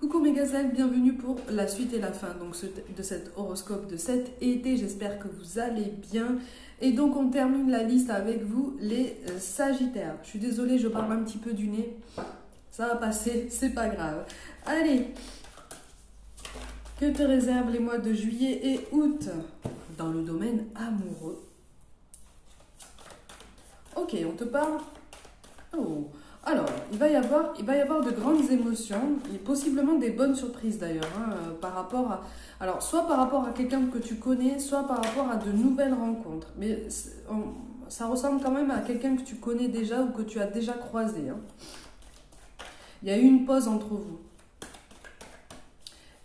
Coucou mes gazelles, bienvenue pour la suite et la fin de cet horoscope de cet été. J'espère que vous allez bien. Et donc on termine la liste avec vous les Sagittaires. Je suis désolée, je parle un petit peu du nez. Ça va passer, c'est pas grave. Allez, que te réservent les mois de juillet et août dans le domaine amoureux? Ok, on te parle. Oh. Alors, il va y avoir de grandes émotions, et possiblement des bonnes surprises d'ailleurs, par rapport à... Alors, soit par rapport à quelqu'un que tu connais, soit par rapport à de nouvelles rencontres. Mais ça ressemble quand même à quelqu'un que tu connais déjà ou que tu as déjà croisé. Il y a eu une pause entre vous.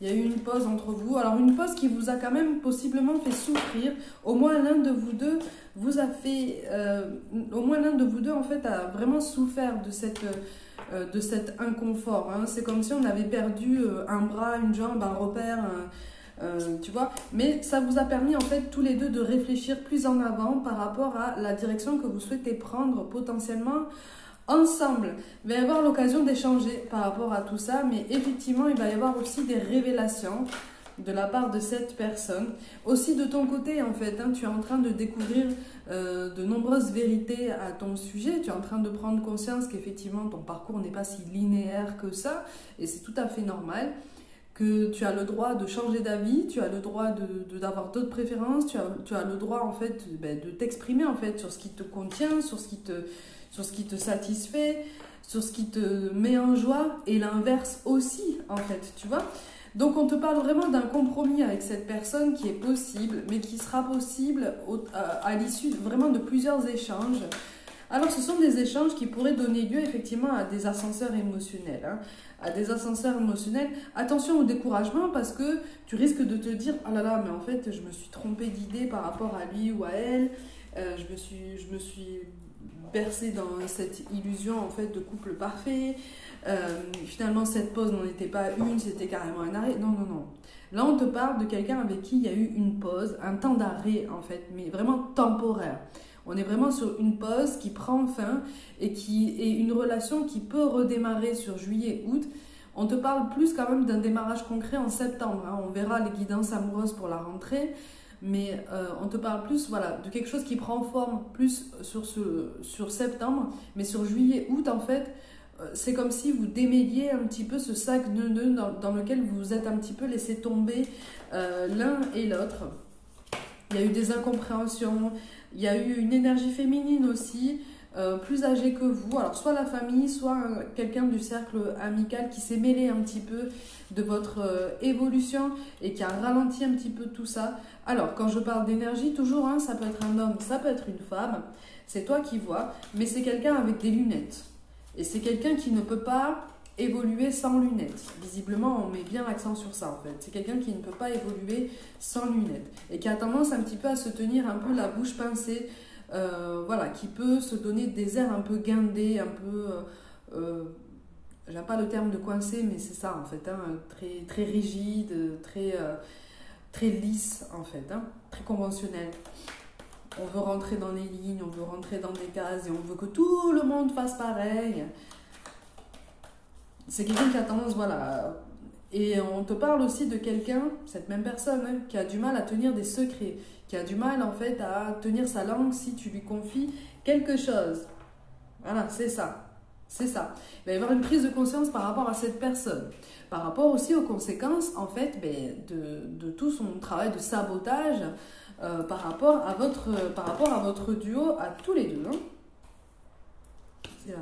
Il y a eu une pause entre vous. Alors, une pause qui vous a quand même possiblement fait souffrir. Au moins l'un de vous deux vous a fait... au moins l'un de vous deux, en fait, a vraiment souffert de cet inconfort. C'est comme si on avait perdu un bras, une jambe, un repère, tu vois. Mais ça vous a permis, en fait, tous les deux de réfléchir plus en avant par rapport à la direction que vous souhaitez prendre potentiellement ensemble. Il va y avoir l'occasion d'échanger par rapport à tout ça, mais effectivement, il va y avoir aussi des révélations de la part de cette personne. Aussi de ton côté, en fait, tu es en train de découvrir de nombreuses vérités à ton sujet. Tu es en train de prendre conscience qu'effectivement, ton parcours n'est pas si linéaire que ça, et c'est tout à fait normal. Que tu as le droit de changer d'avis, tu as le droit d'avoir d'autres préférences, tu as le droit, en fait, de t'exprimer, en fait, sur ce qui te contient, sur ce qui te satisfait, sur ce qui te met en joie, et l'inverse aussi, en fait, tu vois. Donc, on te parle vraiment d'un compromis avec cette personne qui est possible, mais qui sera possible à l'issue vraiment de plusieurs échanges. Alors, ce sont des échanges qui pourraient donner lieu effectivement à des ascenseurs émotionnels. À des ascenseurs émotionnels. Attention au découragement parce que tu risques de te dire « Oh là là, mais en fait, je me suis trompée d'idée par rapport à lui ou à elle. Je me suis bercée dans cette illusion en fait de couple parfait. Finalement, cette pause n'en était pas une, c'était carrément un arrêt. » Non, non, non. Là, on te parle de quelqu'un avec qui il y a eu une pause, un temps d'arrêt en fait, mais vraiment temporaire. On est vraiment sur une pause qui prend fin et qui est une relation qui peut redémarrer sur juillet-août. On te parle plus quand même d'un démarrage concret en septembre. On verra les guidances amoureuses pour la rentrée, mais on te parle plus de quelque chose qui prend forme plus sur septembre, mais sur juillet-août en fait, c'est comme si vous démêliez un petit peu ce sac de nœuds dans lequel vous vous êtes un petit peu laissé tomber l'un et l'autre. Il y a eu des incompréhensions, il y a eu une énergie féminine aussi, plus âgée que vous. Alors, soit la famille, soit quelqu'un du cercle amical qui s'est mêlé un petit peu de votre évolution et qui a ralenti un petit peu tout ça. Alors, quand je parle d'énergie, toujours, ça peut être un homme, ça peut être une femme. C'est toi qui vois, mais c'est quelqu'un avec des lunettes. Et c'est quelqu'un qui ne peut pas évoluer sans lunettes. Visiblement, on met bien l'accent sur ça en fait. C'est quelqu'un qui ne peut pas évoluer sans lunettes et qui a tendance un petit peu à se tenir un peu la bouche pincée, qui peut se donner des airs un peu guindés, un peu... j'aime pas le terme de coincé, mais c'est ça en fait, très, très rigide, très lisse en fait, très conventionnel. On veut rentrer dans les lignes, on veut rentrer dans des cases et on veut que tout le monde fasse pareil. C'est quelqu'un qui a tendance, Et on te parle aussi de quelqu'un, cette même personne, qui a du mal à tenir des secrets, qui a du mal en fait à tenir sa langue si tu lui confies quelque chose. Voilà, c'est ça. C'est ça. Il va y avoir une prise de conscience par rapport à cette personne. Par rapport aussi aux conséquences, en fait, de tout son travail de sabotage par rapport à votre duo, à tous les deux. C'est là.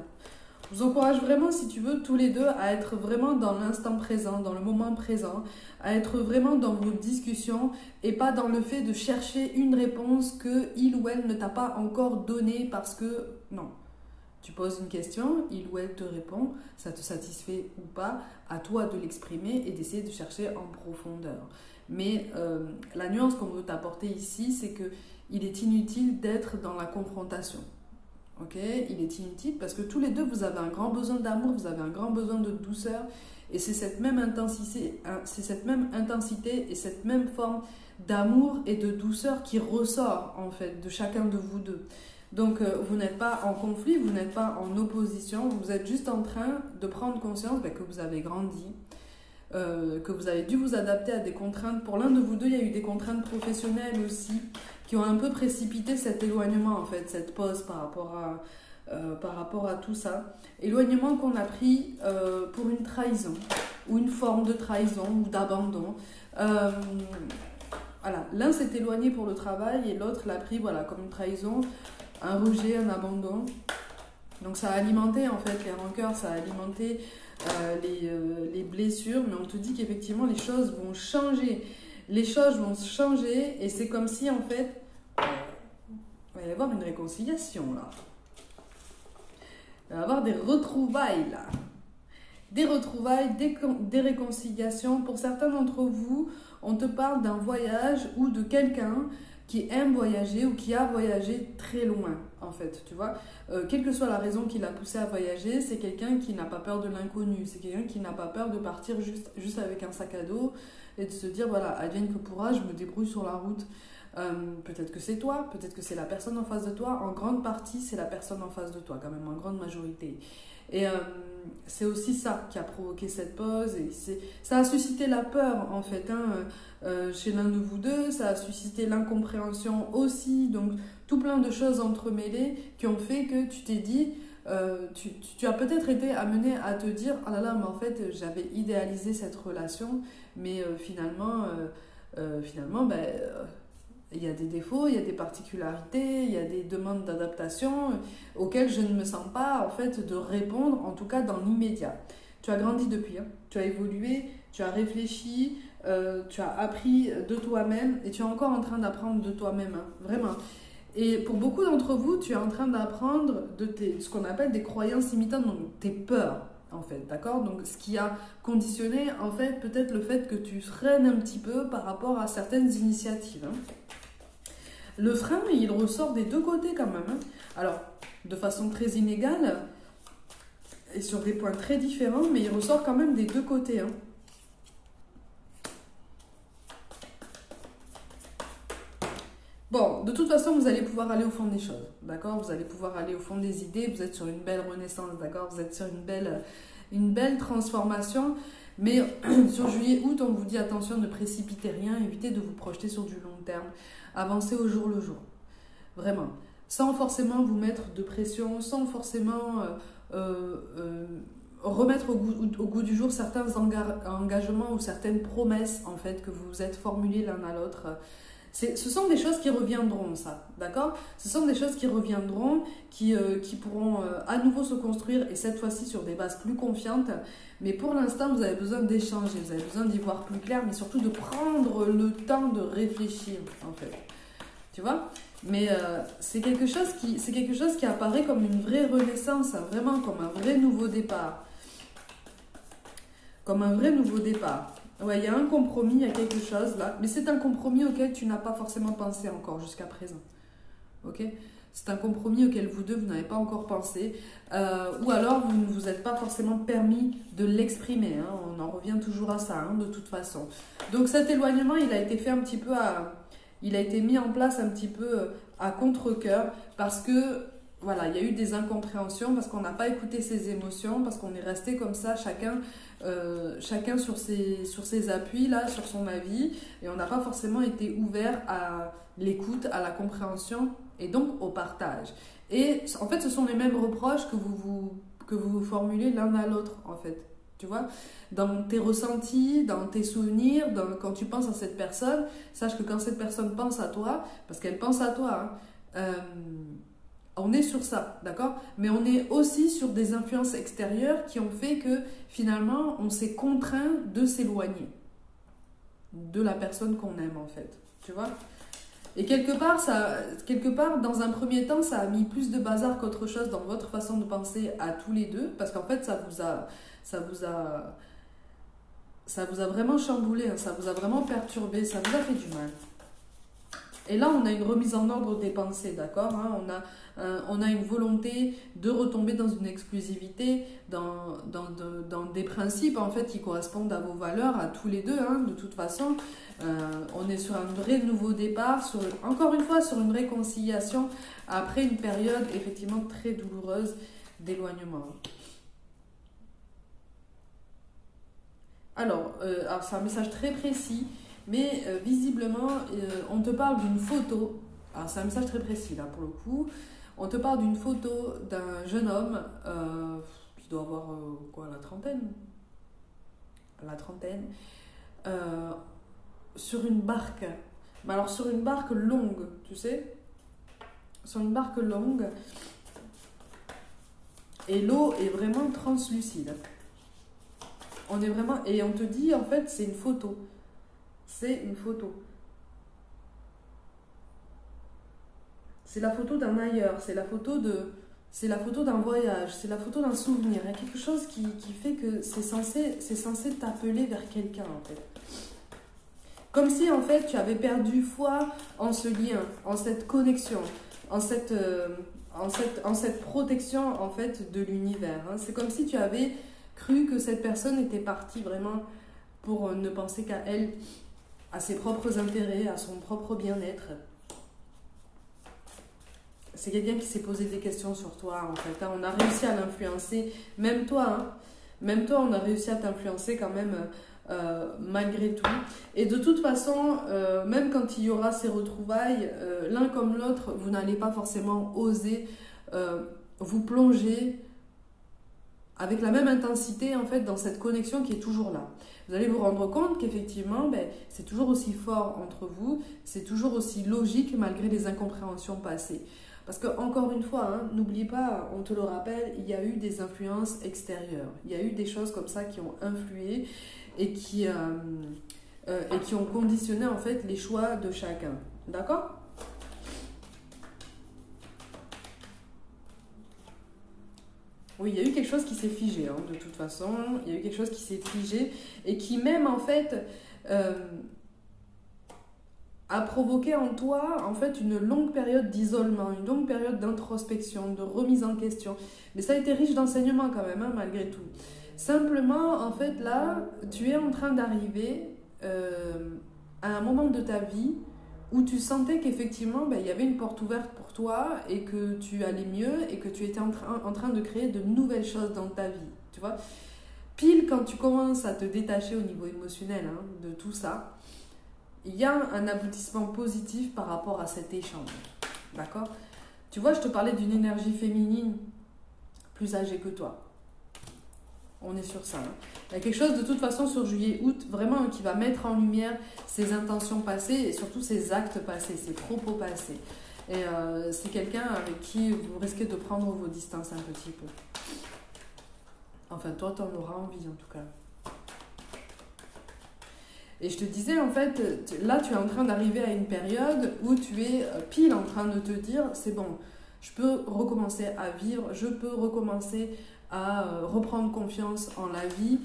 Je vous encourage vraiment, si tu veux, tous les deux à être vraiment dans l'instant présent, dans le moment présent, à être vraiment dans vos discussions et pas dans le fait de chercher une réponse que il ou elle ne t'a pas encore donnée parce que, non. Tu poses une question, il ou elle te répond, ça te satisfait ou pas, à toi de l'exprimer et d'essayer de chercher en profondeur. Mais la nuance qu'on veut t'apporter ici, c'est qu'il est inutile d'être dans la confrontation. Ok, il est inutile parce que tous les deux vous avez un grand besoin d'amour, vous avez un grand besoin de douceur et c'est cette même intensité et cette même forme d'amour et de douceur qui ressort en fait de chacun de vous deux. Donc vous n'êtes pas en conflit, vous n'êtes pas en opposition, vous êtes juste en train de prendre conscience que vous avez grandi, que vous avez dû vous adapter à des contraintes. Pour l'un de vous deux, il y a eu des contraintes professionnelles aussi qui ont un peu précipité cet éloignement, en fait, cette pause par rapport à tout ça. Éloignement qu'on a pris pour une trahison, ou une forme de trahison, ou d'abandon. Voilà, l'un s'est éloigné pour le travail et l'autre l'a pris voilà, comme une trahison, un rejet, un abandon. Donc ça a alimenté en fait les rancœurs, ça a alimenté les blessures, mais on te dit qu'effectivement les choses vont changer. Les choses vont changer et c'est comme si en fait, il va y avoir une réconciliation là. Il va y avoir des retrouvailles là. Des retrouvailles, des réconciliations. Pour certains d'entre vous, on te parle d'un voyage ou de quelqu'un qui aime voyager ou qui a voyagé très loin, en fait, tu vois. Quelle que soit la raison qui l'a poussé à voyager, c'est quelqu'un qui n'a pas peur de l'inconnu, c'est quelqu'un qui n'a pas peur de partir juste avec un sac à dos et de se dire, voilà, advienne que pourra, je me débrouille sur la route. Peut-être que c'est toi, peut-être que c'est la personne en face de toi. En grande partie, c'est la personne en face de toi, quand même, en grande majorité. Et c'est aussi ça qui a provoqué cette pause. Et ça a suscité la peur, en fait, chez l'un de vous deux. Ça a suscité l'incompréhension aussi. Donc, tout plein de choses entremêlées qui ont fait que tu t'es dit... tu as peut-être été amené à te dire « Ah là là, mais en fait, j'avais idéalisé cette relation, mais finalement, il y a des défauts, il y a des particularités, il y a des demandes d'adaptation auxquelles je ne me sens pas en fait de répondre, en tout cas dans l'immédiat. » Tu as grandi depuis, hein. Tu as évolué, tu as réfléchi, tu as appris de toi-même et tu es encore en train d'apprendre de toi-même, hein, vraiment. Et pour beaucoup d'entre vous, tu es en train d'apprendre de ce qu'on appelle des croyances limitantes, donc tes peurs, en fait, d'accord? Donc, ce qui a conditionné, en fait, peut-être le fait que tu freines un petit peu par rapport à certaines initiatives, hein. Le frein, il ressort des deux côtés quand même, hein. Alors, de façon très inégale et sur des points très différents, mais il ressort quand même des deux côtés, hein. Bon, de toute façon, vous allez pouvoir aller au fond des choses, d'accord? Vous allez pouvoir aller au fond des idées, vous êtes sur une belle renaissance, d'accord? Vous êtes sur une belle transformation, mais sur juillet-août, on vous dit attention, ne précipitez rien, évitez de vous projeter sur du long terme, avancez au jour le jour, vraiment, sans forcément vous mettre de pression, sans forcément remettre au goût du jour certains engagements ou certaines promesses, en fait, que vous vous êtes formulées l'un à l'autre. Ce sont des choses qui reviendront, ça, d'accord? Ce sont des choses qui reviendront, qui pourront à nouveau se construire, et cette fois-ci sur des bases plus confiantes. Mais pour l'instant, vous avez besoin d'échanger, vous avez besoin d'y voir plus clair, mais surtout de prendre le temps de réfléchir, en fait. Tu vois? Mais c'est quelque chose qui apparaît comme une vraie renaissance, hein, vraiment comme un vrai nouveau départ. Comme un vrai nouveau départ. Ouais, il y a un compromis, il y a quelque chose là, mais c'est un compromis auquel tu n'as pas forcément pensé encore jusqu'à présent. Ok? C'est un compromis auquel vous deux, vous n'avez pas encore pensé, ou alors vous ne vous êtes pas forcément permis de l'exprimer, hein. On en revient toujours à ça, hein, de toute façon. Donc cet éloignement, il a été fait un petit peu il a été mis en place un petit peu à contre-cœur, parce que voilà, il y a eu des incompréhensions, parce qu'on n'a pas écouté ses émotions, parce qu'on est resté comme ça, chacun sur ses appuis, là, sur son avis, et on n'a pas forcément été ouvert à l'écoute, à la compréhension, et donc au partage. Et en fait, ce sont les mêmes reproches que vous formulez l'un à l'autre, en fait. Tu vois, dans tes ressentis, dans tes souvenirs, quand tu penses à cette personne, sache que quand cette personne pense à toi, parce qu'elle pense à toi, hein, on est sur ça, d'accord? Mais on est aussi sur des influences extérieures qui ont fait que finalement, on s'est contraint de s'éloigner de la personne qu'on aime, en fait. Tu vois? Et quelque part, dans un premier temps, ça a mis plus de bazar qu'autre chose dans votre façon de penser à tous les deux, parce qu'en fait, ça vous a vraiment chamboulé, hein, ça vous a vraiment perturbé, ça vous a fait du mal. Et là, on a une remise en ordre des pensées, d'accord, hein, on a une volonté de retomber dans une exclusivité, dans des principes en fait qui correspondent à vos valeurs, à tous les deux, hein, de toute façon. On est sur un vrai nouveau départ, encore une fois sur une réconciliation après une période effectivement très douloureuse d'éloignement. Alors c'est un message très précis, mais visiblement, on te parle d'une photo. Alors, c'est un message très précis, là, pour le coup. On te parle d'une photo d'un jeune homme qui doit avoir, quoi, la trentaine. La trentaine. Sur une barque. Mais alors, sur une barque longue, tu sais. Sur une barque longue. Et l'eau est vraiment translucide. On est vraiment... Et on te dit, en fait, c'est une photo. C'est une photo. C'est la photo d'un ailleurs, c'est la photo d'un voyage, c'est la photo d'un souvenir. Il y a quelque chose qui fait que c'est censé t'appeler vers quelqu'un, en fait. Comme si, en fait, tu avais perdu foi en ce lien, en cette connexion, en cette protection, en fait, de l'univers. Hein. C'est comme si tu avais cru que cette personne était partie vraiment pour ne penser qu'à elle, à ses propres intérêts, à son propre bien-être. C'est quelqu'un qui s'est posé des questions sur toi, en fait. Hein. On a réussi à l'influencer, même toi, on a réussi à t'influencer quand même, malgré tout. Et de toute façon, même quand il y aura ces retrouvailles, l'un comme l'autre, vous n'allez pas forcément oser vous plonger avec la même intensité, en fait, dans cette connexion qui est toujours là. Vous allez vous rendre compte qu'effectivement, c'est toujours aussi fort entre vous, c'est toujours aussi logique malgré les incompréhensions passées. Parce que, encore une fois, hein, n'oublie pas, on te le rappelle, il y a eu des influences extérieures. Il y a eu des choses comme ça qui ont influé et qui ont conditionné en fait les choix de chacun. D'accord ? Oui, il y a eu quelque chose qui s'est figé, hein, de toute façon. Il y a eu quelque chose qui s'est figé et qui même en fait... a provoqué en toi, en fait, une longue période d'isolement, une longue période d'introspection, de remise en question. Mais ça a été riche d'enseignements quand même, hein, malgré tout. Simplement, en fait, là, tu es en train d'arriver à un moment de ta vie où tu sentais qu'effectivement, il y avait une porte ouverte pour toi et que tu allais mieux et que tu étais en train de créer de nouvelles choses dans ta vie, tu vois. Pile quand tu commences à te détacher au niveau émotionnel, hein, de tout ça, il y a un aboutissement positif par rapport à cet échange. D'accord ? Tu vois, je te parlais d'une énergie féminine plus âgée que toi. On est sur ça. Hein. Il y a quelque chose de toute façon sur juillet-août, vraiment, qui va mettre en lumière ses intentions passées et surtout ses actes passés, ses propos passés. Et c'est quelqu'un avec qui vous risquez de prendre vos distances un petit peu. Enfin, toi, tu en auras envie en tout cas. Et je te disais, en fait, là, tu es en train d'arriver à une période où tu es pile en train de te dire, c'est bon, je peux recommencer à vivre, je peux recommencer à reprendre confiance en la vie,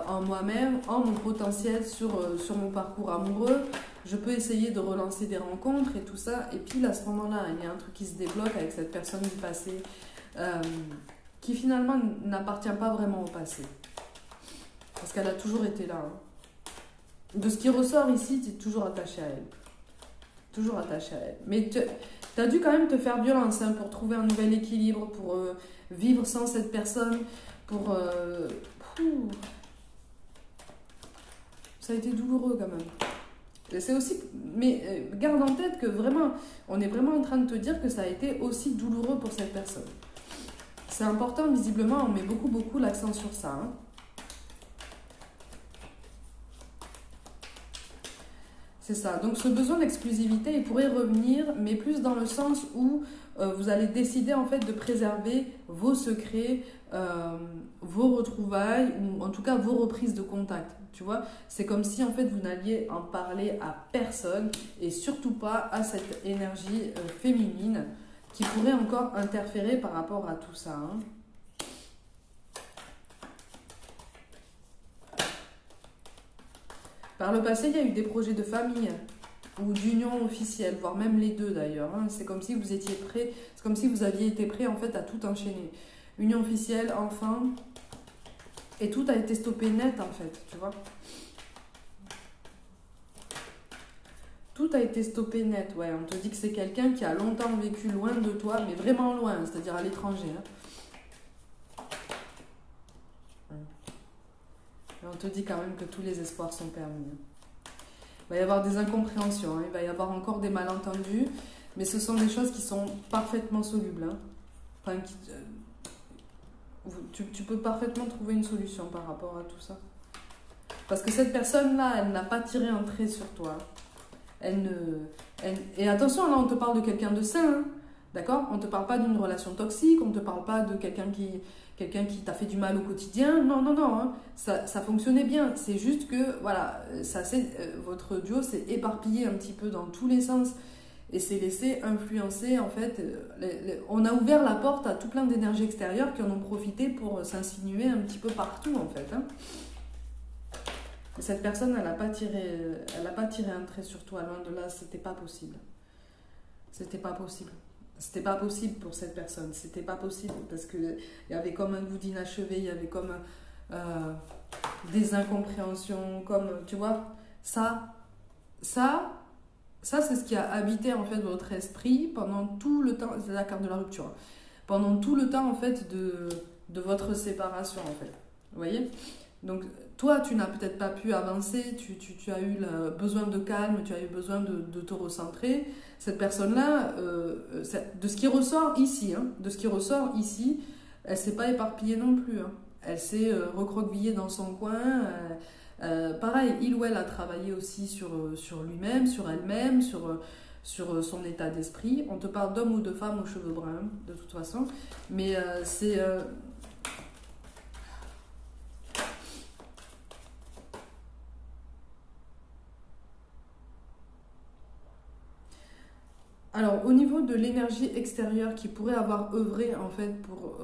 en moi-même, en mon potentiel sur mon parcours amoureux. Je peux essayer de relancer des rencontres et tout ça. Et pile à ce moment-là, il y a un truc qui se débloque avec cette personne du passé qui finalement n'appartient pas vraiment au passé. Parce qu'elle a toujours été là. Hein. De ce qui ressort ici, tu es toujours attaché à elle. Toujours attaché à elle. Mais tu as dû quand même te faire violence, hein, pour trouver un nouvel équilibre, pour vivre sans cette personne, pour... Ça a été douloureux quand même. C'est aussi... Mais garde en tête que vraiment, on est vraiment en train de te dire que ça a été aussi douloureux pour cette personne. C'est important, visiblement, on met beaucoup l'accent sur ça, hein. C'est ça. Donc ce besoin d'exclusivité, il pourrait revenir, mais plus dans le sens où vous allez décider en fait de préserver vos secrets, vos retrouvailles, ou en tout cas vos reprises de contact. Tu vois, c'est comme si en fait vous n'alliez en parler à personne et surtout pas à cette énergie féminine qui pourrait encore interférer par rapport à tout ça. Hein. Par le passé, il y a eu des projets de famille ou d'union officielle, voire même les deux d'ailleurs. Hein. C'est comme si vous étiez prêts, c'est comme si vous aviez été prêts en fait à tout enchaîner. Union officielle, enfant, et tout a été stoppé net en fait, tu vois. Tout a été stoppé net, ouais. On te dit que c'est quelqu'un qui a longtemps vécu loin de toi, mais vraiment loin, c'est-à-dire à l'étranger. Hein. On te dit quand même que tous les espoirs sont permis. Il va y avoir des incompréhensions, hein. Il va y avoir encore des malentendus, mais ce sont des choses qui sont parfaitement solubles. Hein. Enfin, tu peux parfaitement trouver une solution par rapport à tout ça. Parce que cette personne-là, elle n'a pas tiré un trait sur toi. Et attention, là, on te parle de quelqu'un de sain, hein. D'accord? On ne te parle pas d'une relation toxique, on ne te parle pas de quelqu'un qui t'a fait du mal au quotidien. Non, non, non, hein. Ça fonctionnait bien. C'est juste que, voilà, votre duo s'est éparpillé un petit peu dans tous les sens et s'est laissé influencer, en fait. On a ouvert la porte à tout plein d'énergies extérieures qui en ont profité pour s'insinuer un petit peu partout, en fait. Hein. Cette personne, elle n'a pas tiré un trait sur toi, loin de là, c'était pas possible. C'était pas possible. C'était pas possible pour cette personne, c'était pas possible parce qu'il y avait comme un goût d'inachevé, il y avait comme des incompréhensions, comme, tu vois, ça c'est ce qui a habité en fait votre esprit pendant tout le temps, c'est la carte de la rupture, pendant tout le temps en fait de votre séparation en fait, vous voyez? Donc toi tu n'as peut-être pas pu avancer, tu as eu besoin de calme, tu as eu besoin de te recentrer. Cette personne-là, de ce qui ressort ici, hein, elle ne s'est pas éparpillée non plus. Hein. Elle s'est recroquevillée dans son coin. Pareil, il ou elle a travaillé aussi sur lui-même, sur elle-même, sur son état d'esprit. On te parle d'homme ou de femme aux cheveux bruns, de toute façon. Mais c'est... Alors, au niveau de l'énergie extérieure qui pourrait avoir œuvré en fait pour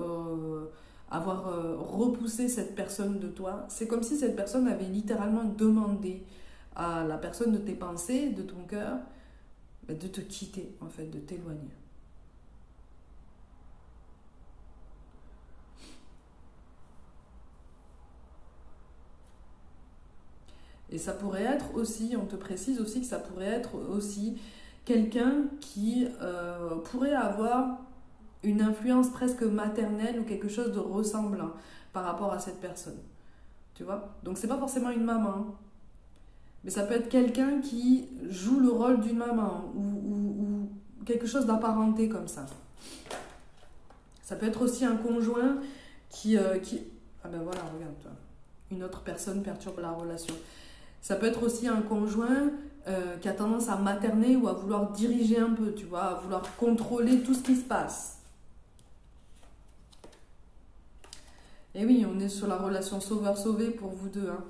avoir repoussé cette personne de toi, c'est comme si cette personne avait littéralement demandé à la personne de tes pensées, de ton cœur, de te quitter en fait, de t'éloigner. Et ça pourrait être aussi, on te précise aussi que ça pourrait être aussi quelqu'un qui pourrait avoir une influence presque maternelle ou quelque chose de ressemblant par rapport à cette personne. Tu vois? Donc c'est pas forcément une maman, mais ça peut être quelqu'un qui joue le rôle d'une maman ou quelque chose d'apparenté comme ça. Ça peut être aussi un conjoint qui... Ah ben voilà, regarde-toi. Une autre personne perturbe la relation. Ça peut être aussi un conjoint qui a tendance à materner ou à vouloir diriger un peu, tu vois, à vouloir contrôler tout ce qui se passe. Et oui, on est sur la relation sauveur-sauvé pour vous deux. Hein.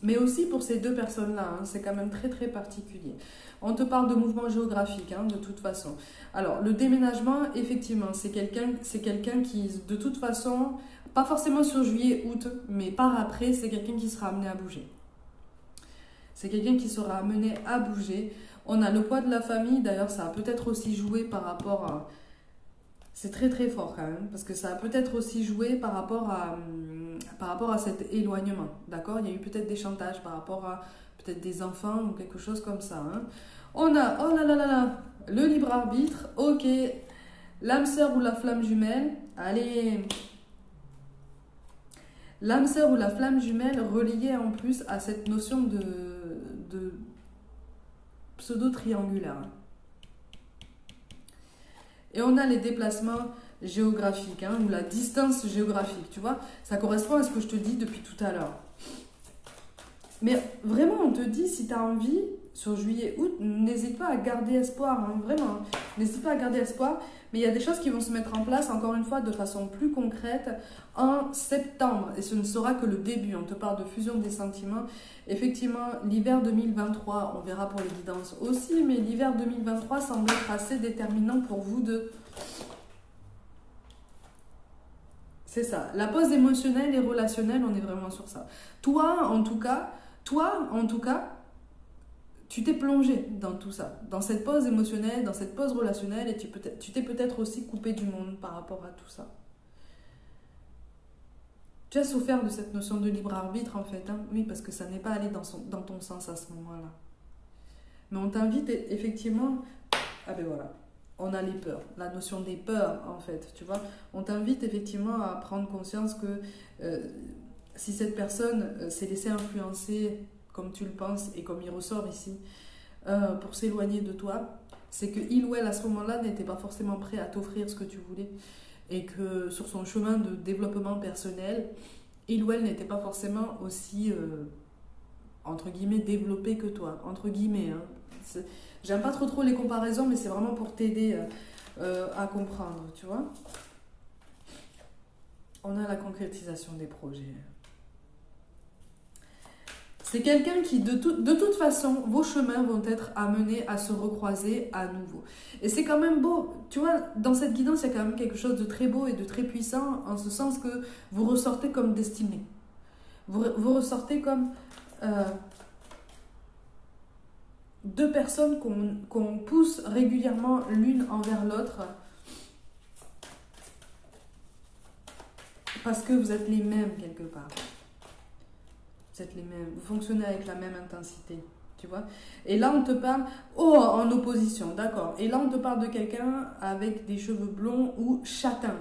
Mais aussi pour ces deux personnes-là, hein, c'est quand même très très particulier. On te parle de mouvement géographique, hein, de toute façon. Alors, le déménagement, effectivement, c'est quelqu'un qui, de toute façon, pas forcément sur juillet, août, mais par après, c'est quelqu'un qui sera amené à bouger. C'est quelqu'un qui sera amené à bouger. On a le poids de la famille, d'ailleurs, ça a peut-être aussi joué par rapport à... C'est très très fort quand même, parce que ça a peut-être aussi joué par rapport à cet éloignement, d'accord? Il y a eu peut-être des chantages par rapport à peut-être des enfants ou quelque chose comme ça. Hein. On a, oh là là là là, le libre arbitre, ok, l'âme sœur ou la flamme jumelle, allez, l'âme sœur ou la flamme jumelle reliée en plus à cette notion de pseudo-triangulaire. Et on a les déplacements géographiques, hein, ou la distance géographique, tu vois. Ça correspond à ce que je te dis depuis tout à l'heure. Mais vraiment, on te dit, si tu as envie, sur juillet, août, n'hésite pas à garder espoir, hein, vraiment. N'hésite pas à garder espoir. Mais il y a des choses qui vont se mettre en place, encore une fois, de façon plus concrète, en septembre. Et ce ne sera que le début. On te parle de fusion des sentiments. Effectivement, l'hiver 2023, on verra pour les guidances aussi, mais l'hiver 2023 semble être assez déterminant pour vous deux. C'est ça. La pause émotionnelle et relationnelle, on est vraiment sur ça. Toi, en tout cas, tu t'es plongé dans tout ça, dans cette pause émotionnelle, dans cette pause relationnelle, et tu t'es peut-être aussi coupé du monde par rapport à tout ça. Tu as souffert de cette notion de libre arbitre en fait, hein? Oui, parce que ça n'est pas allé dans ton sens à ce moment-là. Mais on t'invite effectivement... Ah ben voilà. on a les peurs, la notion des peurs en fait, tu vois. On t'invite effectivement à prendre conscience que si cette personne s'est laissée influencer comme tu le penses et comme il ressort ici, pour s'éloigner de toi, c'est que il ou elle à ce moment-là n'était pas forcément prêt à t'offrir ce que tu voulais et que sur son chemin de développement personnel, il ou elle n'était pas forcément aussi entre guillemets développé que toi, entre guillemets. Hein. J'aime pas trop les comparaisons, mais c'est vraiment pour t'aider à comprendre, tu vois. On a la concrétisation des projets. C'est quelqu'un qui, de toute façon, vos chemins vont être amenés à se recroiser à nouveau. Et c'est quand même beau. Tu vois, dans cette guidance, il y a quand même quelque chose de très beau et de très puissant, en ce sens que vous ressortez comme destinés. Vous ressortez comme deux personnes qu'on pousse régulièrement l'une envers l'autre. Parce que vous êtes les mêmes quelque part. Vous êtes les mêmes, vous fonctionnez avec la même intensité, tu vois. Et là, on te parle, en opposition, d'accord. Et là, on te parle de quelqu'un avec des cheveux blonds ou châtains.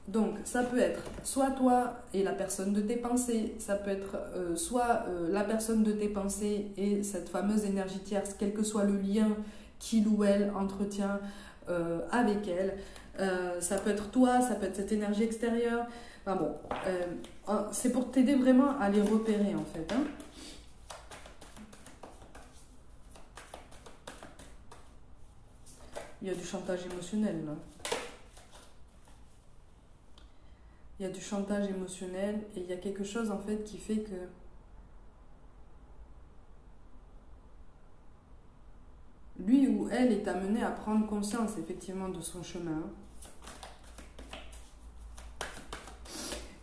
Donc, ça peut être soit toi et la personne de tes pensées, ça peut être soit la personne de tes pensées et cette fameuse énergie tierce, quel que soit le lien qu'il ou elle entretient avec elle. Ça peut être toi, ça peut être cette énergie extérieure. Enfin bon, c'est pour t'aider vraiment à les repérer en fait. Hein. Il y a du chantage émotionnel là. Il y a du chantage émotionnel et il y a quelque chose en fait qui fait que lui ou elle est amené à prendre conscience effectivement de son chemin.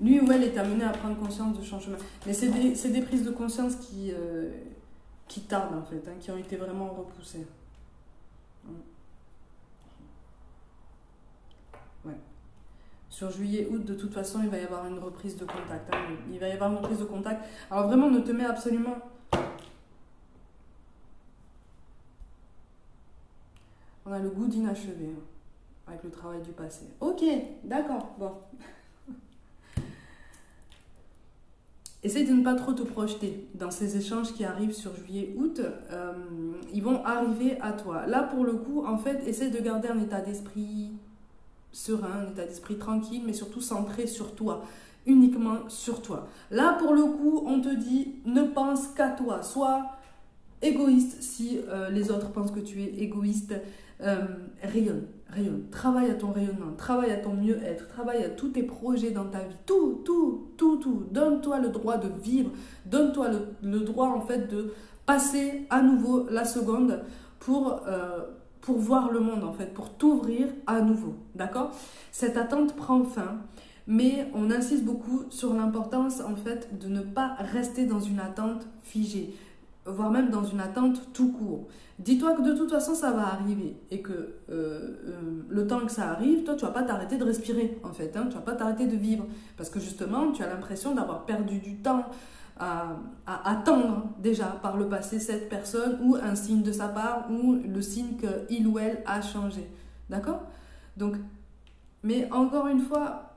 Lui ou elle est amené à prendre conscience de son chemin. Mais c'est des prises de conscience qui tardent en fait, hein, qui ont été vraiment repoussées. Ouais. Sur juillet-août, de toute façon, il va y avoir une reprise de contact. Hein. Il va y avoir une reprise de contact. Alors vraiment, ne te mets absolument... On a le goût d'inachevé, hein, avec le travail du passé. Ok, d'accord, bon. Essaye de ne pas trop te projeter dans ces échanges qui arrivent sur juillet-août. Ils vont arriver à toi. Là, pour le coup, en fait, essaye de garder un état d'esprit serein, un état d'esprit tranquille, mais surtout centré sur toi, uniquement sur toi. Là, pour le coup, on te dit, ne pense qu'à toi. Sois égoïste si les autres pensent que tu es égoïste. Rayonne. Travaille à ton rayonnement, travaille à ton mieux-être, travaille à tous tes projets dans ta vie. Tout. Donne-toi le droit de vivre, donne-toi le droit en fait de passer à nouveau la seconde pour voir le monde en fait, pour t'ouvrir à nouveau. D'accord? Cette attente prend fin. Mais on insiste beaucoup sur l'importance en fait de ne pas rester dans une attente figée, voire même dans une attente tout court. Dis-toi que de toute façon ça va arriver et que le temps que ça arrive, toi tu vas pas t'arrêter de respirer en fait, hein, tu vas pas t'arrêter de vivre parce que justement tu as l'impression d'avoir perdu du temps à attendre déjà par le passé cette personne ou un signe de sa part ou le signe qu'il ou elle a changé. D'accord? Donc, mais encore une fois,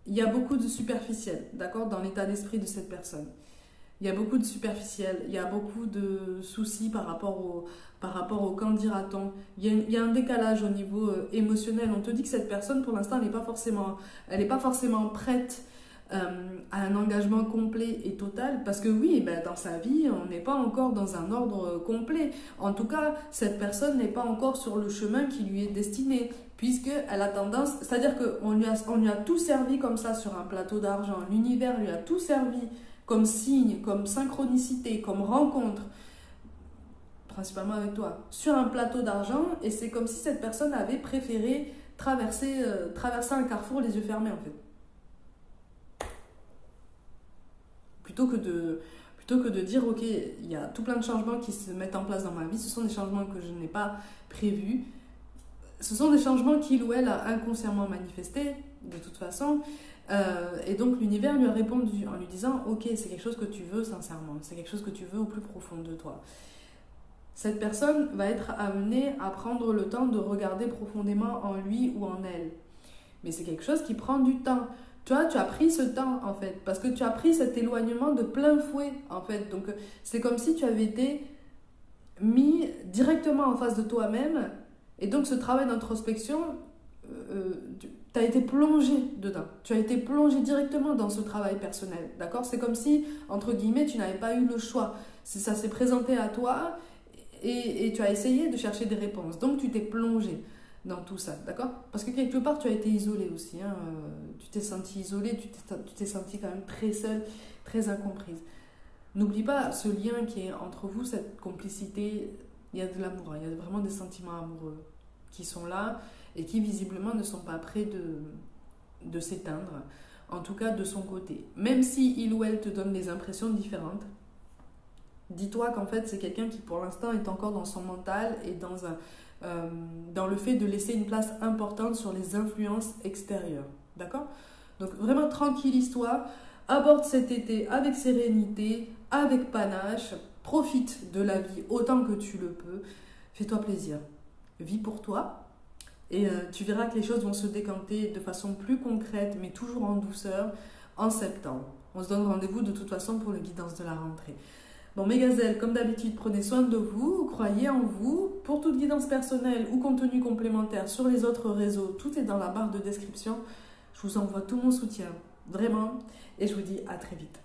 il y a beaucoup de superficiel, d'accord, dans l'état d'esprit de cette personne. Il y a beaucoup de superficiel, il y a beaucoup de soucis par rapport au quand dira-t-on. Il y a un décalage au niveau émotionnel. On te dit que cette personne, pour l'instant, elle n'est pas forcément prête à un engagement complet et total. Parce que oui, ben, dans sa vie, on n'est pas encore dans un ordre complet. En tout cas, cette personne n'est pas encore sur le chemin qui lui est destiné. Puisqu'elle a tendance, c'est-à-dire qu'on lui a tout servi comme ça sur un plateau d'argent. L'univers lui a tout servi comme signe, comme synchronicité, comme rencontre, principalement avec toi, sur un plateau d'argent, et c'est comme si cette personne avait préféré traverser un carrefour les yeux fermés, en fait. Plutôt que de dire, ok, il y a tout plein de changements qui se mettent en place dans ma vie, ce sont des changements que je n'ai pas prévus, ce sont des changements qu'il ou elle a inconsciemment manifestés, de toute façon. Et donc l'univers lui a répondu en lui disant ok, c'est quelque chose que tu veux sincèrement, c'est quelque chose que tu veux au plus profond de toi. cette personne va être amenée à prendre le temps de regarder profondément en lui ou en elle. Mais c'est quelque chose qui prend du temps. Tu vois, tu as pris ce temps, en fait, parce que tu as pris cet éloignement de plein fouet, en fait. Donc, c'est comme si tu avais été mis directement en face de toi-même, et donc ce travail d'introspection, tu as été plongé dedans. Tu as été plongé directement dans ce travail personnel, d'accord? C'est comme si, entre guillemets, tu n'avais pas eu le choix. Ça s'est présenté à toi, et tu as essayé de chercher des réponses. Donc, tu t'es plongé dans tout ça, d'accord? Parce que quelque part, tu as été isolée aussi. Hein, tu t'es sentie isolée, tu t'es sentie quand même très seule, très incomprise. N'oublie pas ce lien qui est entre vous, cette complicité. Il y a de l'amour, il y a vraiment des sentiments amoureux qui sont là et qui visiblement ne sont pas prêts de s'éteindre, en tout cas de son côté. Même si il ou elle te donne des impressions différentes, dis-toi qu'en fait c'est quelqu'un qui pour l'instant est encore dans son mental et dans le fait de laisser une place importante sur les influences extérieures. D'accord? Donc vraiment tranquillise-toi, aborde cet été avec sérénité, avec panache, profite de la vie autant que tu le peux, fais-toi plaisir, vis pour toi et tu verras que les choses vont se décanter de façon plus concrète mais toujours en douceur en septembre. On se donne rendez-vous de toute façon pour le guidance de la rentrée. Bon, mes gazelles, comme d'habitude, prenez soin de vous, croyez en vous. Pour toute guidance personnelle ou contenu complémentaire sur les autres réseaux, tout est dans la barre de description. Je vous envoie tout mon soutien, vraiment, et je vous dis à très vite.